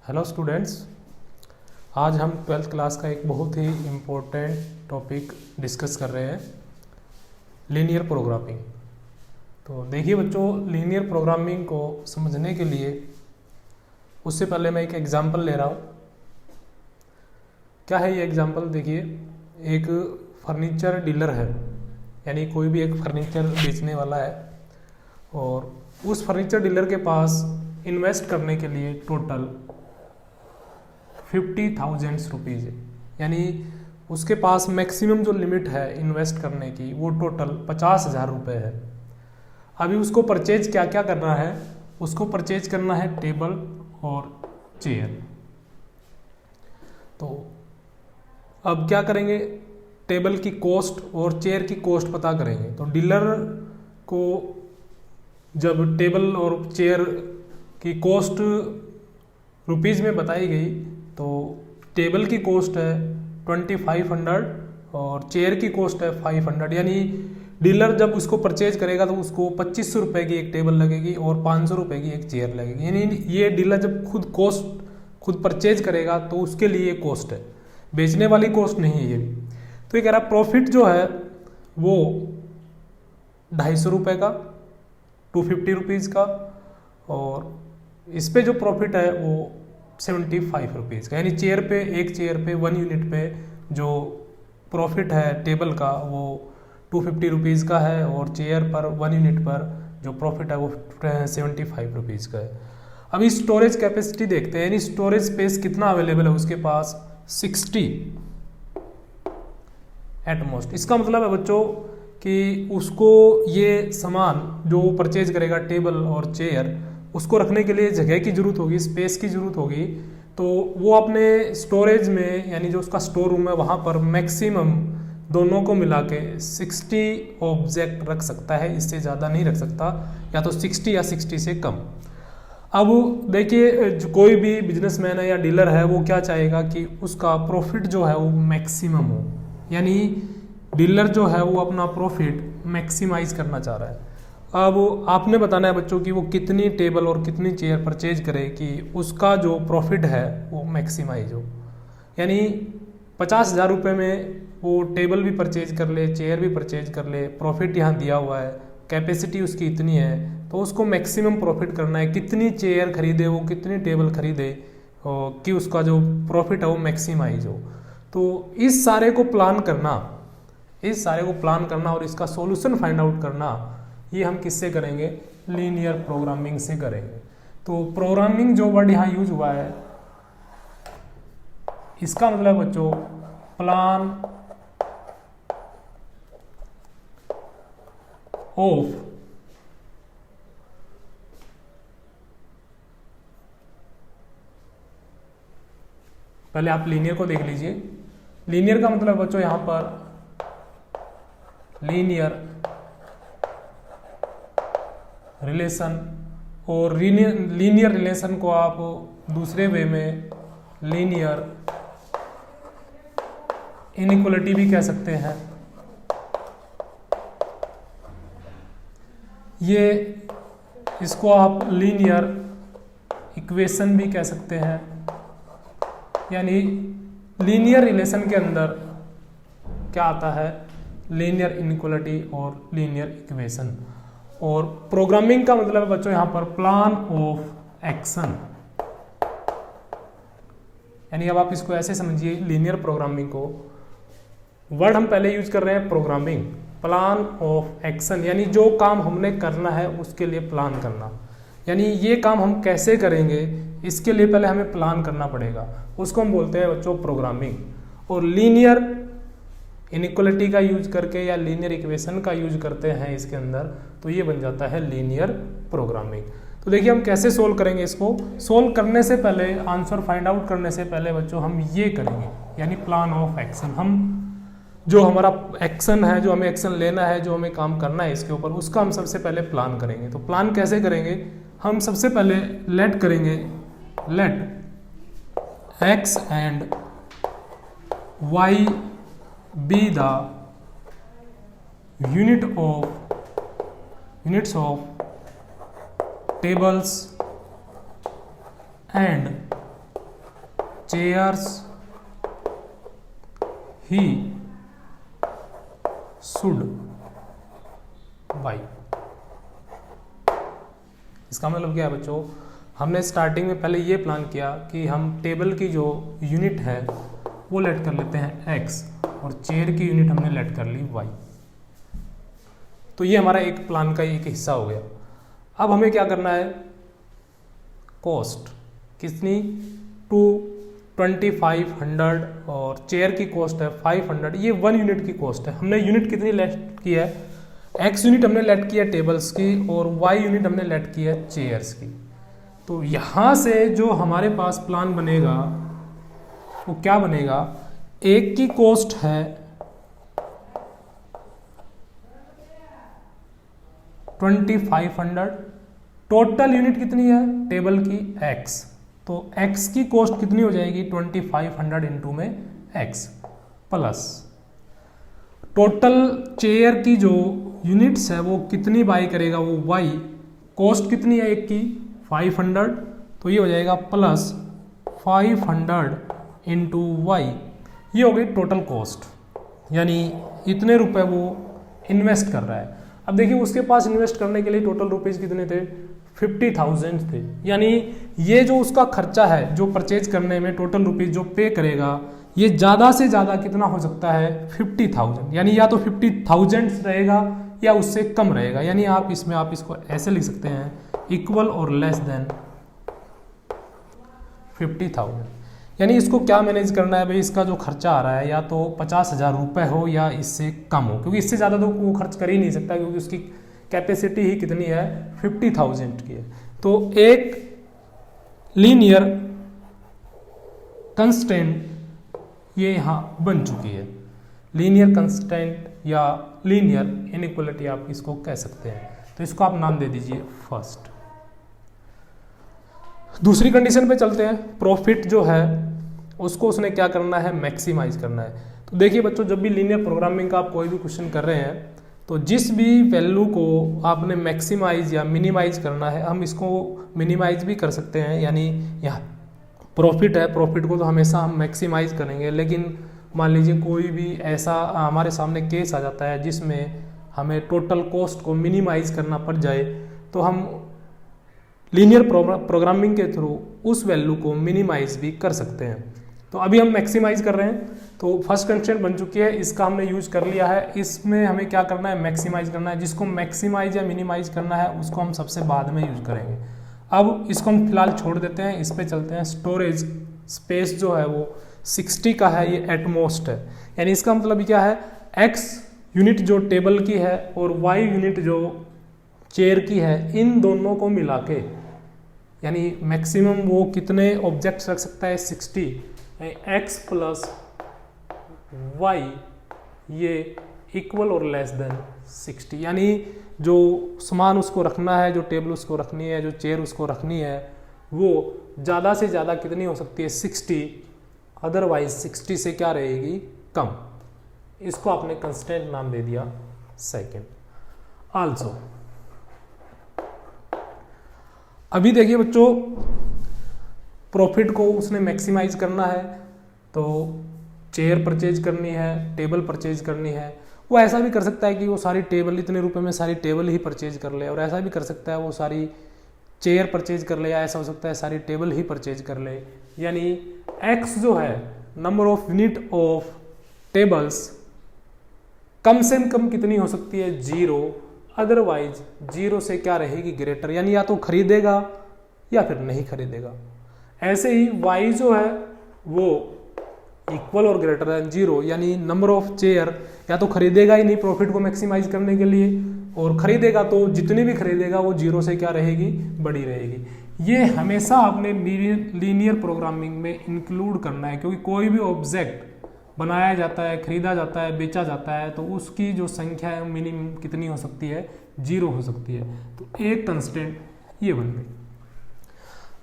Hello students, आज हम twelfth class का एक बहुत ही इम्पोर्टेंट टॉपिक डिस्कस कर रहे हैं, लीनियर प्रोग्रामिंग। तो देखिए बच्चों, लीनियर प्रोग्रामिंग को समझने के लिए उससे पहले मैं एक एग्जांपल ले रहा हूँ। क्या है ये एग्जांपल? देखिए, एक फर्नीचर डीलर है, यानी कोई भी एक फर्नीचर बेचने वाला है, और उस फर्नीचर डीलर के पास इन्वेस्ट करने के लिए टोटल 50,000 रुपीज़ है। यानी उसके पास मैक्सिमम जो लिमिट है इन्वेस्ट करने की वो टोटल 50,000 रुपये है। अभी उसको परचेज क्या क्या करना है? उसको परचेज करना है टेबल और चेयर। तो अब क्या करेंगे? टेबल की कॉस्ट और चेयर की कॉस्ट पता करेंगे। तो डीलर को जब टेबल और चेयर की कॉस्ट रुपीज़ में बताई गई, तो टेबल की कॉस्ट है 2500 और चेयर की कॉस्ट है 500। यानी डीलर जब उसको परचेज करेगा तो उसको 2500 रुपये की एक टेबल लगेगी और 500 रुपये की एक चेयर लगेगी। यानी ये डीलर जब खुद परचेज करेगा तो उसके लिए कॉस्ट है, बेचने वाली कॉस्ट नहीं है ये। तो ये कह रहा प्रॉफिट जो है वो 250 रुपये का, 250 रुपीज़ का, और इस पे जो प्रॉफिट है वो 75 रुपीज़ का। यानी एक चेयर पे 1 यूनिट पे जो प्रॉफिट है टेबल का वो 250 रुपीज़ का है, और चेयर पर 1 यूनिट पर जो प्रॉफिट है वो 75 रुपीज़ का है। अभी स्टोरेज कैपेसिटी देखते हैं, यानी स्टोरेज स्पेस कितना अवेलेबल है उसके पास? 60 एटमोस्ट। इसका मतलब है बच्चों कि उसको ये सामान जो परचेज करेगा टेबल और चेयर, उसको रखने के लिए जगह की ज़रूरत होगी, स्पेस की ज़रूरत होगी। तो वो अपने स्टोरेज में, यानी जो उसका स्टोर रूम है वहाँ पर मैक्सिमम दोनों को मिला के 60 ऑब्जेक्ट रख सकता है, इससे ज़्यादा नहीं रख सकता, या तो 60 या 60 से कम। अब देखिए, जो कोई भी बिजनेसमैन है या डीलर है वो क्या चाहेगा कि उसका प्रॉफिट जो है वो मैक्सिमम हो। यानी डीलर जो है वो अपना प्रॉफिट मैक्सिमाइज करना चाह रहा है। अब आपने बताना है बच्चों कि वो कितनी टेबल और कितनी चेयर परचेज करे कि उसका जो प्रॉफिट है वो मैक्सिमाइज हो। यानी 50,000 रुपये में वो टेबल भी परचेज कर ले, चेयर भी परचेज कर ले, प्रॉफिट यहाँ दिया हुआ है, कैपेसिटी उसकी इतनी है, तो उसको मैक्सिमम प्रॉफिट करना है। कितनी चेयर खरीदे वो, कितनी टेबल खरीदे कि उसका जो प्रॉफिट है वो मैक्सिमाइज हो। तो इस सारे को प्लान करना और इसका सॉल्यूशन फाइंड आउट करना, ये हम किससे करेंगे? लीनियर प्रोग्रामिंग से करेंगे। तो प्रोग्रामिंग जो वर्ड यहाँ यूज हुआ है, इसका मतलब बच्चों प्लान ऑफ पहले आप लीनियर को देख लीजिए। लीनियर का मतलब बच्चों यहाँ पर लीनियर रिलेशन, और लीनियर रिलेशन को आप दूसरे वे में लीनियर इनइक्वालिटी भी कह सकते हैं। ये इसको आप लीनियर इक्वेशन भी कह सकते हैं। यानी लीनियर रिलेशन के अंदर क्या आता है? लीनियर इनइक्वालिटी और लीनियर इक्वेशन। और प्रोग्रामिंग का मतलब है बच्चों यहाँ पर प्लान ऑफ एक्शन। यानी अब आप इसको ऐसे समझिए, लीनियर प्रोग्रामिंग को वर्ड हम पहले यूज कर रहे हैं प्रोग्रामिंग, प्लान ऑफ एक्शन, यानी जो काम हमने करना है उसके लिए प्लान करना। यानी ये काम हम कैसे करेंगे इसके लिए पहले हमें प्लान करना पड़ेगा, उसको हम बोलते हैं बच्चों प्रोग्रामिंग। और लीनियर इनइक्वालिटी का यूज करके या लीनियर इक्वेशन का यूज करते हैं इसके अंदर, तो ये बन जाता है लीनियर प्रोग्रामिंग। तो देखिए हम कैसे सोल्व करेंगे इसको। सोल्व करने से पहले, आंसर फाइंड आउट करने से पहले बच्चों हम ये करेंगे, यानी प्लान ऑफ एक्शन। हम जो हमारा एक्शन है, जो हमें एक्शन लेना है, जो हमें काम करना है इसके ऊपर, उसका हम सबसे पहले प्लान करेंगे। तो प्लान कैसे करेंगे? हम सबसे पहले लेट करेंगे, let x and y be the units of tables and chairs he should buy. इसका मतलब क्या है बच्चों, हमने स्टार्टिंग में पहले ये प्लान किया कि हम टेबल की जो यूनिट है वो लेट कर लेते हैं x और चेयर की यूनिट हमने लेट कर ली y। तो ये हमारा एक प्लान का एक हिस्सा हो गया। अब हमें क्या करना है, कॉस्ट कितनी 2500 और चेयर की कॉस्ट है 500, ये 1 यूनिट की कॉस्ट है। हमने यूनिट कितनी लेट की है, x यूनिट हमने लेट की है टेबल्स की और y यूनिट हमने लेट की है चेयर्स की। तो यहां से जो हमारे पास प्लान बनेगा वो क्या बनेगा, एक की कॉस्ट है 2500, टोटल यूनिट कितनी है टेबल की x, तो x की कॉस्ट कितनी हो जाएगी 2500 इंटू में x प्लस टोटल चेयर की जो यूनिट्स है वो कितनी बाई करेगा वो y, कॉस्ट कितनी है एक की 500, तो ये हो जाएगा प्लस 500 इंटू वाई, ये हो गई टोटल कॉस्ट, यानी इतने रुपए वो इन्वेस्ट कर रहा है। अब देखिए उसके पास इन्वेस्ट करने के लिए टोटल रुपीज कितने थे 50,000 थे, यानी ये जो उसका खर्चा है जो परचेज करने में टोटल रुपीज जो पे करेगा ये ज़्यादा से ज़्यादा कितना हो सकता है 50,000, यानी या तो 50,000 रहेगा या उससे कम रहेगा। यानी आप इसको ऐसे लिख सकते हैं इक्वल और लेस देन 50,000। यानी इसको क्या मैनेज करना है भाई, इसका जो खर्चा आ रहा है या तो 50,000 रुपये हो या इससे कम हो, क्योंकि इससे ज़्यादा तो वो खर्च कर ही नहीं सकता क्योंकि उसकी कैपेसिटी ही कितनी है 50,000 की है। तो एक लीनियर कंस्टेंट ये यहाँ बन चुकी है, लीनियर कंस्टेंट या लीनियर इनइक्वालिटी आप इसको कह सकते हैं। तो इसको आप नाम दे दीजिए फर्स्ट। दूसरी कंडीशन पे चलते हैं, प्रॉफिट जो है उसको उसने क्या करना है मैक्सिमाइज करना है। तो देखिए बच्चों जब भी लीनियर प्रोग्रामिंग का आप कोई भी क्वेश्चन कर रहे हैं तो जिस भी वैल्यू को आपने मैक्सिमाइज या मिनिमाइज करना है, हम इसको मिनिमाइज भी कर सकते हैं, यानी यहाँ प्रॉफिट है, प्रॉफिट को तो हमेशा हम मैक्सिमाइज करेंगे, लेकिन मान लीजिए कोई भी ऐसा हमारे सामने केस आ जाता है जिसमें हमें टोटल कॉस्ट को मिनिमाइज करना पड़ जाए तो हम लीनियर प्रोग्रामिंग के थ्रू उस वैल्यू को मिनिमाइज भी कर सकते हैं। तो अभी हम मैक्सिमाइज कर रहे हैं, तो फर्स्ट कंस्ट्रेंट बन चुकी है, इसका हमने यूज कर लिया है। इसमें हमें क्या करना है मैक्सिमाइज करना है, जिसको मैक्सिमाइज या मिनिमाइज करना है उसको हम सबसे बाद में यूज करेंगे। अब इसको हम फिलहाल छोड़ देते हैं, इस पे चलते हैं। स्टोरेज स्पेस जो है वो 60 का है, ये एटमोस्ट है, यानी इसका मतलब क्या है x यूनिट जो टेबल की है और y यूनिट जो चेयर की है, इन दोनों को मिला के यानी मैक्सिमम वो कितने ऑब्जेक्ट्स रख सकता है 60, x प्लस वाई ये इक्वल और लेस देन 60, यानी जो सामान उसको रखना है, जो टेबल उसको रखनी है, जो चेयर उसको रखनी है, वो ज़्यादा से ज़्यादा कितनी हो सकती है 60, अदरवाइज 60 से क्या रहेगी कम। इसको आपने कंस्टेंट नाम दे दिया सेकेंड। आल्सो अभी देखिए बच्चों प्रॉफिट को उसने मैक्सिमाइज करना है, तो चेयर परचेज करनी है, टेबल परचेज करनी है। वो ऐसा भी कर सकता है कि वो सारी टेबल इतने रुपए में सारी टेबल ही परचेज कर ले, और ऐसा भी कर सकता है वो सारी चेयर परचेज कर ले, या ऐसा हो सकता है सारी टेबल ही परचेज कर ले। यानी x जो है number of unit of tables कम से कम कितनी हो सकती है 0, अदरवाइज 0 से क्या रहेगी ग्रेटर, यानी या तो खरीदेगा या फिर नहीं खरीदेगा। ऐसे ही y जो है वो इक्वल और ग्रेटर देन 0, यानी नंबर ऑफ चेयर या तो खरीदेगा ही नहीं प्रॉफिट को मैक्सिमाइज करने के लिए, और खरीदेगा तो जितनी भी खरीदेगा वो 0 से क्या रहेगी बड़ी रहेगी। ये हमेशा आपने लीनियर प्रोग्रामिंग में इंक्लूड करना है, क्योंकि कोई भी ऑब्जेक्ट बनाया जाता है, खरीदा जाता है, बेचा जाता है, तो उसकी जो संख्या है मिनिमम कितनी हो सकती है 0 हो सकती है। तो एक कंस्टेंट ये बन गई।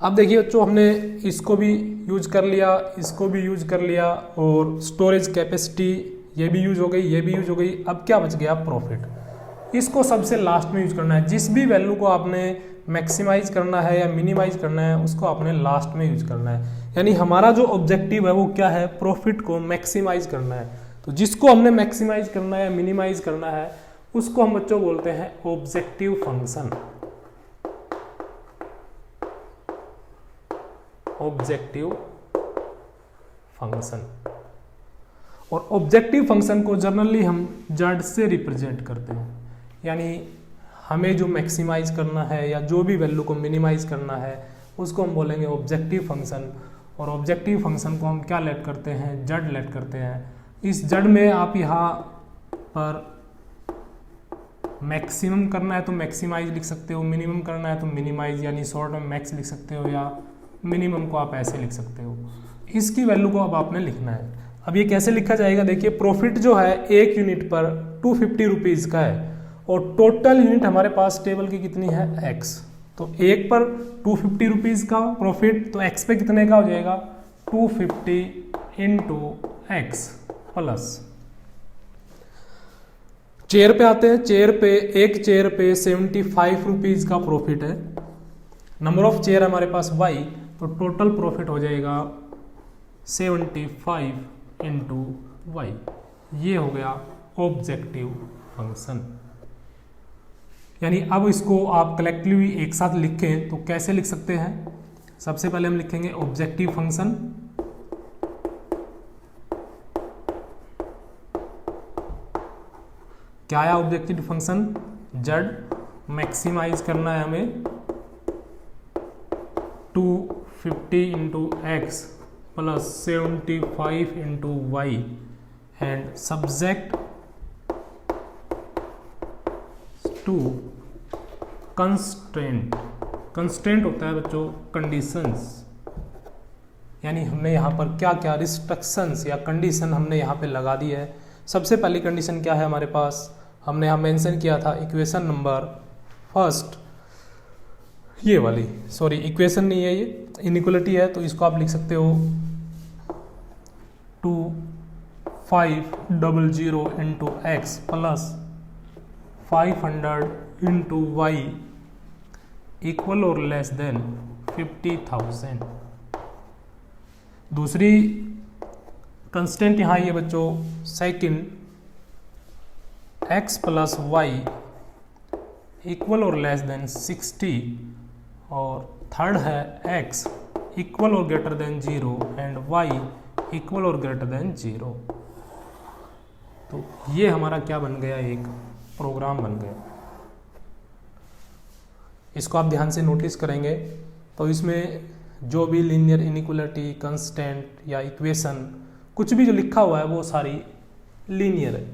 अब देखिए बच्चों हमने इसको भी यूज कर लिया, इसको भी यूज कर लिया, और स्टोरेज कैपेसिटी ये भी यूज हो गई, ये भी यूज हो गई। अब क्या बच गया प्रॉफिट। इसको सबसे लास्ट में यूज करना है। जिस भी वैल्यू को आपने मैक्सिमाइज करना है या मिनिमाइज करना है उसको आपने लास्ट में यूज करना है। यानी हमारा जो ऑब्जेक्टिव है वो क्या है, प्रॉफिट को मैक्सिमाइज करना है। तो जिसको हमने मैक्सिमाइज करना है या मिनिमाइज करना है उसको हम बच्चों बोलते हैं ऑब्जेक्टिव फंक्शन। Objective function. और ऑब्जेक्टिव फंक्शन को जनरली हम जेड से रिप्रेजेंट करते हैं। यानी हमें जो मैक्सिमाइज करना है या जो भी वैल्यू को मिनिमाइज करना है उसको हम बोलेंगे ऑब्जेक्टिव फंक्शन। और ऑब्जेक्टिव फंक्शन को हम क्या लेट करते हैं, जेड लेट करते हैं। इस जेड में आप यहाँ पर मैक्सिमम करना है तो मैक्सिमाइज लिख सकते हो, मिनिमम करना है तो मिनिमाइज, यानी शॉर्ट में मैक्स लिख सकते हो या मिनिमम को आप ऐसे लिख सकते हो। इसकी वैल्यू को अब आपने लिखना है। अब ये कैसे लिखा जाएगा, देखिए प्रॉफिट जो है एक यूनिट पर 250 रुपीज़ का है और टोटल यूनिट हमारे पास टेबल की कितनी है, एक्स। तो एक पर 250 रुपीज़ का प्रॉफिट, तो एक्स पे कितने का हो जाएगा, 250 इंटू एक्स प्लस। चेयर पे आते हैं। चेयर पे एक चेयर पे 75 रुपीज़ का प्रॉफिट है। नंबर ऑफ चेयर हमारे पास y, तो टोटल प्रॉफिट हो जाएगा 75 इंटू वाई। ये हो गया ऑब्जेक्टिव फंक्शन। यानी अब इसको आप कलेक्टिवली एक साथ लिखें तो कैसे लिख सकते हैं, सबसे पहले हम लिखेंगे ऑब्जेक्टिव फंक्शन। क्या आया ऑब्जेक्टिव फंक्शन, जेड। मैक्सिमाइज करना है हमें 250 into x plus 75 into y and subject to constraint. Constraint होता है बच्चों कंडीशंस, यानी हमने यहाँ पर क्या क्या रिस्ट्रिक्शंस या कंडीशन हमने यहाँ पे लगा दी है। सबसे पहली कंडीशन क्या है हमारे पास, हमने यहाँ मेंशन किया था इक्वेशन नंबर फर्स्ट, ये वाली, सॉरी इक्वेशन नहीं है ये इनइक्वालिटी है, तो इसको आप लिख सकते हो 2500 into x plus 500 into y equal और लेस देन 50,000। दूसरी कंस्टेंट यहाँ ये बच्चों second, x plus y equal और लेस देन 60, और थर्ड है एक्स इक्वल और greater than 0 and y equal और ग्रेटर देन 0। तो ये हमारा क्या बन गया, एक प्रोग्राम बन गया। इसको आप ध्यान से नोटिस करेंगे तो इसमें जो भी लीनियर इनइक्वालिटी, कंस्टेंट या इक्वेशन कुछ भी जो लिखा हुआ है वो सारी लीनियर है।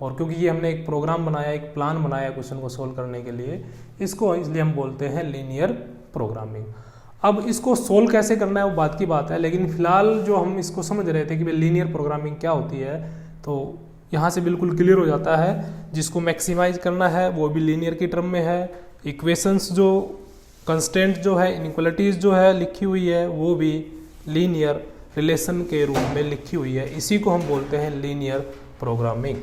और क्योंकि ये हमने एक प्रोग्राम बनाया, एक प्लान बनाया क्वेश्चन को सोल्व करने के लिए, इसको इसलिए हम बोलते हैं लीनियर प्रोग्रामिंग। अब इसको सोल्व कैसे करना है वो बात की बात है, लेकिन फिलहाल जो हम इसको समझ रहे थे कि भाई लीनियर प्रोग्रामिंग क्या होती है, तो यहाँ से बिल्कुल क्लियर हो जाता है। जिसको मैक्सिमाइज करना है वो भी लीनियर की टर्म में है, इक्वेशंस जो कंस्टेंट जो है, इनइक्वालिटीज जो है लिखी हुई है वो भी लीनियर रिलेशन के रूप में लिखी हुई है। इसी को हम बोलते हैं लीनियर प्रोग्रामिंग।